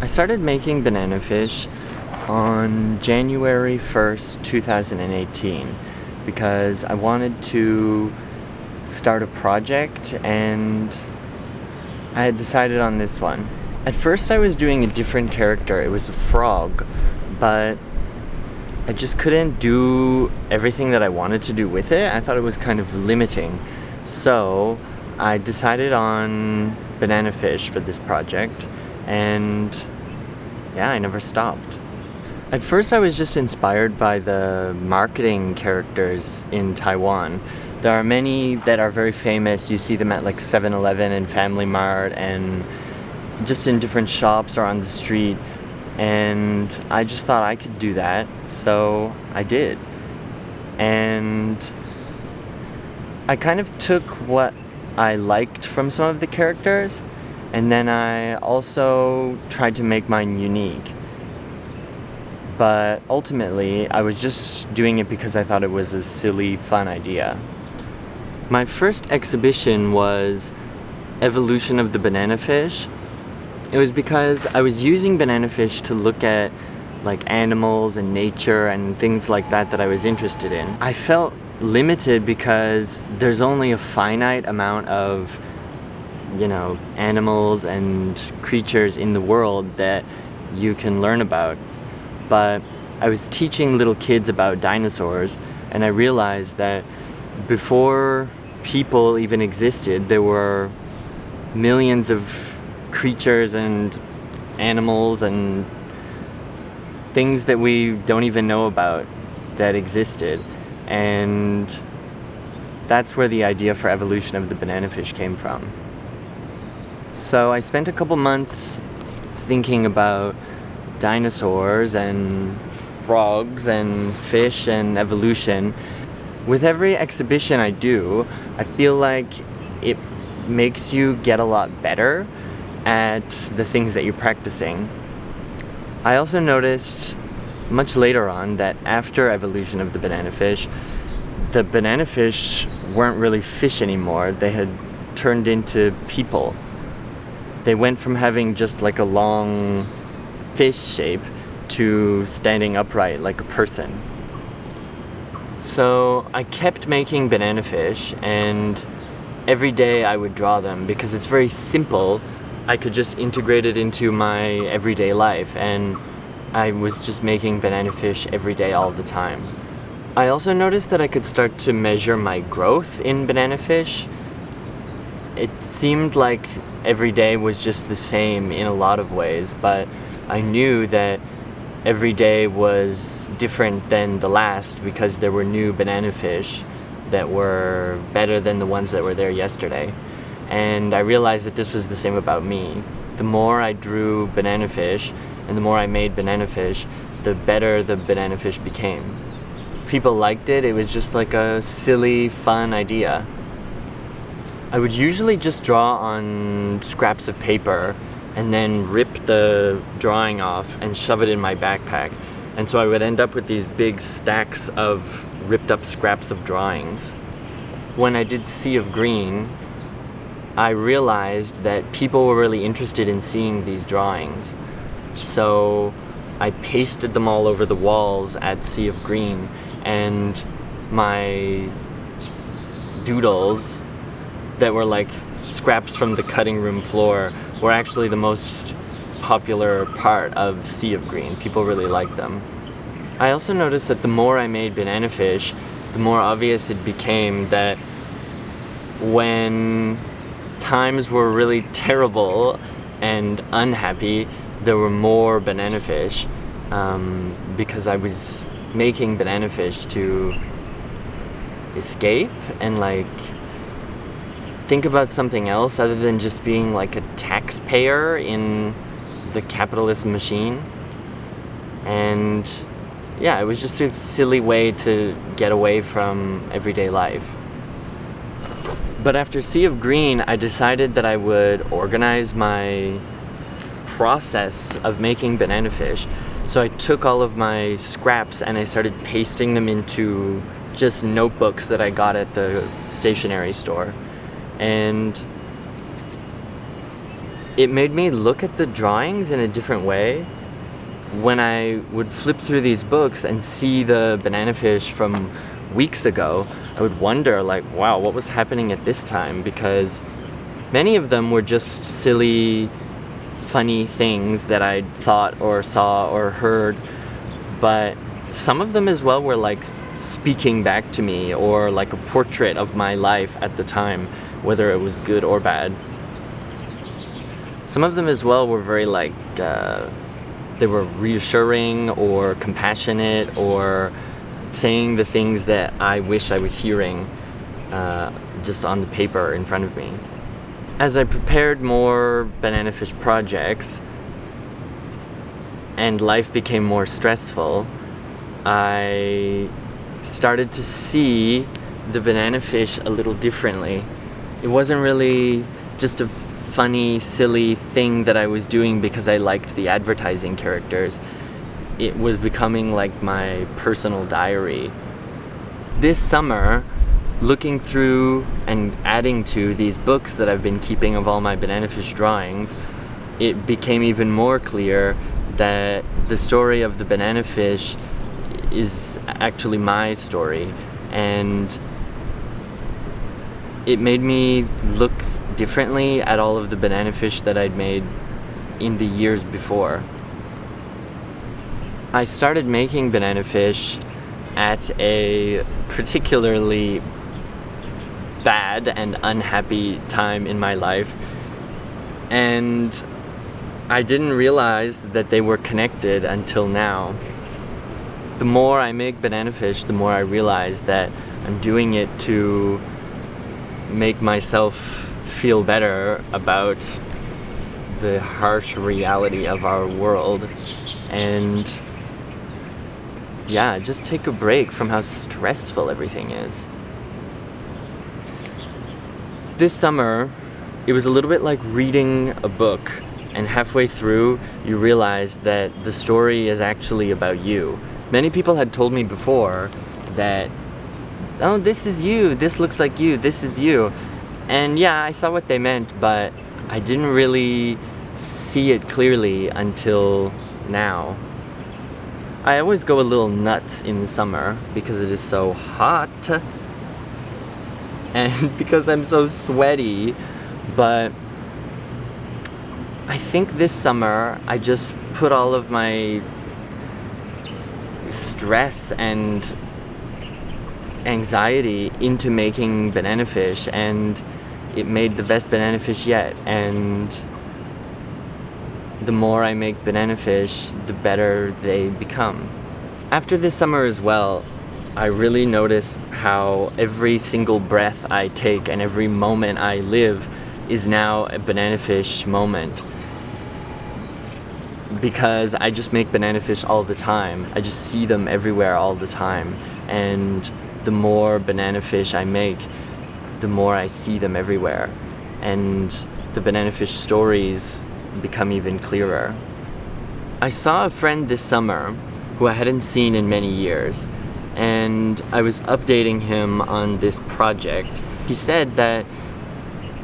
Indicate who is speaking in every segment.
Speaker 1: I started making banana fish on January 1st, 2018 because I wanted to start a project and I had decided on this one. At first I was doing a different character. It was a frog, but I just couldn't do everything that I wanted to do with it. I thought it was kind of limiting. So I decided on banana fish for this project, and yeah, I never stopped. At first I was just inspired by the marketing characters in Taiwan. There are many that are very famous. You see them at like 7-Eleven and Family Mart and just in different shops or on the street. And I just thought I could do that, so I did. And I kind of took what I liked from some of the characters, and then I also tried to make mine unique. But ultimately, I was just doing it because I thought it was a silly, fun idea. My first exhibition was Evolution of the Banana Fish. It was because I was using banana fish to look at like animals and nature and things like that I was interested in. I felt limited because there's only a finite amount of, animals and creatures in the world that you can learn about. But I was teaching little kids about dinosaurs, and I realized that before people even existed, there were millions of creatures and animals and things that we don't even know about that existed. And that's where the idea for Evolution of the Banana Fish came from. So I spent a couple months thinking about dinosaurs and frogs and fish and evolution. With every exhibition I do, I feel like it makes you get a lot better at the things that you're practicing. I also noticed much later on that after Evolution of the banana fish weren't really fish anymore. They had turned into people. They went from having just like a long fish shape to standing upright like a person. So I kept making banana fish, and every day I would draw them because it's very simple. I could just integrate it into my everyday life, and I was just making banana fish every day all the time. I also noticed that I could start to measure my growth in banana fish. It seemed like every day was just the same in a lot of ways, but I knew that every day was different than the last because there were new banana fish that were better than the ones that were there yesterday. And I realized that this was the same about me. The more I drew banana fish and the more I made banana fish, the better the banana fish became. People liked it. It was just like a silly, fun idea. I would usually just draw on scraps of paper and then rip the drawing off and shove it in my backpack. And so I would end up with these big stacks of ripped up scraps of drawings. When I did Sea of Green, I realized that people were really interested in seeing these drawings. So I pasted them all over the walls at Sea of Green, and my doodles that were like scraps from the cutting room floor were actually the most popular part of Sea of Green. People really liked them. I also noticed that the more I made banana fish, the more obvious it became that when times were really terrible and unhappy, there were more banana fish because I was making banana fish to escape and like think about something else other than just being like a taxpayer in the capitalist machine. And yeah, it was just a silly way to get away from everyday life. But after Sea of Green, I decided that I would organize my process of making banana fish. So I took all of my scraps and I started pasting them into just notebooks that I got at the stationery store. And it made me look at the drawings in a different way. When I would flip through these books and see the banana fish from weeks ago, I would wonder, like, wow, what was happening at this time? Because many of them were just silly, funny things that I thought or saw or heard, but some of them as well were like speaking back to me, or like a portrait of my life at the time, whether it was good or bad. Some of them as well were very like, they were reassuring or compassionate, or saying the things that I wish I was hearing just on the paper in front of me. As I prepared more banana fish projects and life became more stressful, I started to see the banana fish a little differently. It wasn't really just a funny, silly thing that I was doing because I liked the advertising characters. It was becoming like my personal diary. This summer, looking through and adding to these books that I've been keeping of all my banana fish drawings, it became even more clear that the story of the banana fish is actually my story, and it made me look differently at all of the banana fish that I'd made in the years before. I started making banana fish at a particularly bad and unhappy time in my life, and I didn't realize that they were connected until now. The more I make banana fish, the more I realize that I'm doing it to make myself feel better about the harsh reality of our world, and yeah, just take a break from how stressful everything is. This summer, it was a little bit like reading a book, and halfway through, you realize that the story is actually about you. Many people had told me before that, oh, this is you, this looks like you, this is you. And yeah, I saw what they meant, but I didn't really see it clearly until now. I always go a little nuts in the summer because it is so hot and because I'm so sweaty, but I think this summer I just put all of my stress and anxiety into making banana fish, and it made the best banana fish yet. And the more I make banana fish, the better they become. After this summer as well, I really noticed how every single breath I take and every moment I live is now a banana fish moment. Because I just make banana fish all the time. I just see them everywhere all the time. And the more banana fish I make, the more I see them everywhere. And the banana fish stories become even clearer. I saw a friend this summer who I hadn't seen in many years, and I was updating him on this project. He said that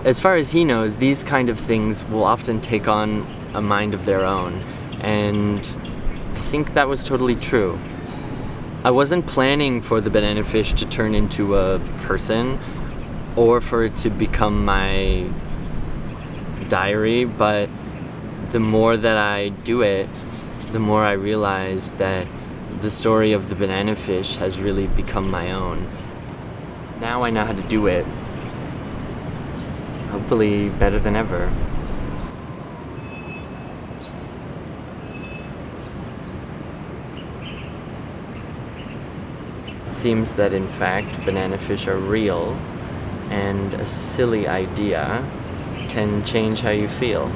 Speaker 1: as far as he knows, these kind of things will often take on a mind of their own, and I think that was totally true. I wasn't planning for the banana fish to turn into a person or for it to become my diary, but the more that I do it, the more I realize that the story of the banana fish has really become my own. Now I know how to do it, hopefully better than ever. It seems that in fact banana fish are real, and a silly idea can change how you feel.